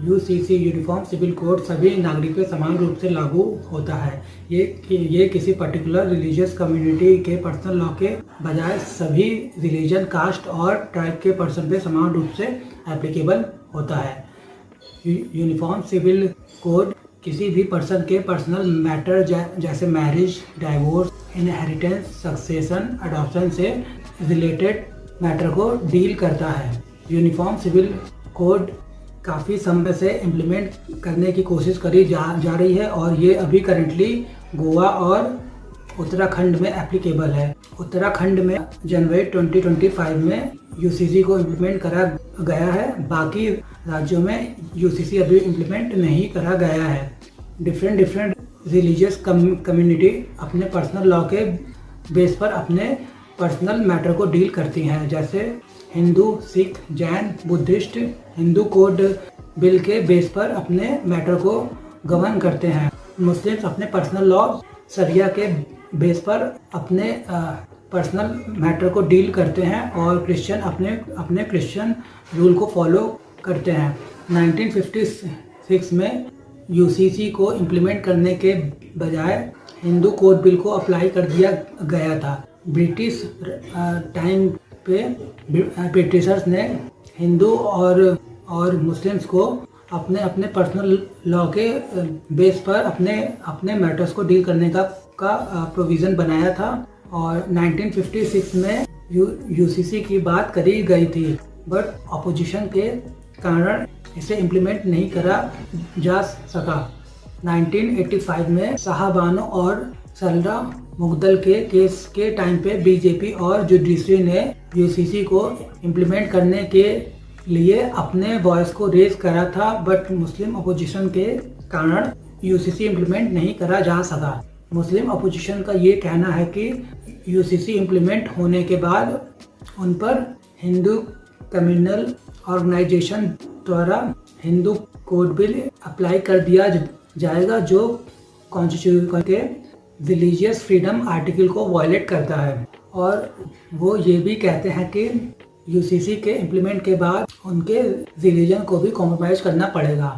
UCC uniform civil code सभी नागरिकों पर समान रूप से लागू होता है। ये किसी पर्टिकुलर रिलीजियस कम्युनिटी के पर्सनल लॉ के बजाय सभी रिलीजन, कास्ट और ट्राइब के पर्सन पे समान रूप से एप्लीकेबल होता है। यूनिफॉर्म सिविल कोड किसी भी पर्सन के पर्सनल मैटर जैसे marriage, divorce, inheritance, succession, adoption से रिलेटेड मैटर को डील करता है। यूनिफॉर्म सिविल कोड काफ़ी समय से इम्प्लीमेंट करने की कोशिश करी जा रही है और ये अभी करेंटली गोवा और उत्तराखंड में एप्लीकेबल है। उत्तराखंड में जनवरी 2025 में यूसीसी को इम्प्लीमेंट करा गया है। बाकी राज्यों में यूसीसी अभी इम्प्लीमेंट नहीं करा गया है। डिफरेंट रिलीजियस कम्युनिटी अपने पर्सनल लॉ के बेस पर अपने पर्सनल मैटर को डील करती हैं, जैसे Hindu, Sikh, Jain, Buddhist Hindu code bill के बेस पर अपने मैटर को गवर्न करते हैं। मुस्लिम्स अपने पर्सनल लॉ शरिया के बेस पर अपने पर्सनल मैटर को डील करते हैं और क्रिश्चियन अपने क्रिश्चियन रूल को फॉलो करते हैं। 1956 में यूसीसी को इम्प्लीमेंट करने के बजाय हिंदू कोड बिल को अप्लाई कर दिया गया था। ब्रिटिश टाइम पे ब्रिटिशर्स ने हिंदू और मुस्लिम्स को अपने पर्सनल लॉ के बेस पर अपने मैटर्स को डील करने का प्रोविज़न बनाया था और 1956 में यूसीसी की बात करी गई थी, बट अपोजिशन के कारण इसे इम्प्लीमेंट नहीं करा जा सका। 1985 में शाहबानो और सल्ला मुगदल के केस के टाइम पे बीजेपी और जुडिशरी ने यूसीसी को इम्प्लीमेंट करने के लिए अपने वॉइस को रेज करा था, बट मुस्लिम अपोजिशन के कारण यूसीसी इम्प्लीमेंट नहीं करा जा सका। मुस्लिम अपोजिशन का ये कहना है कि यूसीसी इम्प्लीमेंट होने के बाद उन पर हिंदू कम्युनल ऑर्गेनाइजेशन द्वारा हिंदू कोड बिल अप्लाई कर दिया जाएगा, जो कॉन्स्टिट्यूशन के रिलीजियस फ्रीडम आर्टिकल को वायलेट करता है। और वो ये भी कहते हैं कि यूसीसी के इम्प्लीमेंट के बाद उनके रिलीजन को भी कॉम्प्रोमाइज़ करना पड़ेगा।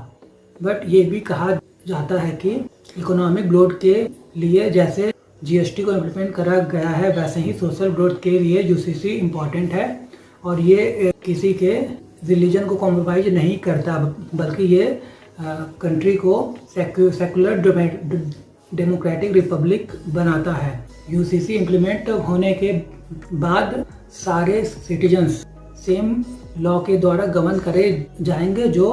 बट ये भी कहा जाता है कि इकोनॉमिक ग्रोथ के लिए जैसे जीएसटी को इम्प्लीमेंट करा गया है, वैसे ही सोशल ग्रोथ के लिए यूसीसी इम्पॉर्टेंट है और ये किसी के रिलीजन को कॉम्प्रोमाइज नहीं करता, बल्कि ये कंट्री को सेकुलर डेमोक्रेटिक रिपब्लिक बनाता है। यूसीसी इम्प्लीमेंट होने के बाद सारे सिटीजन्स सेम लॉ के द्वारा गवर्न करे जाएंगे, जो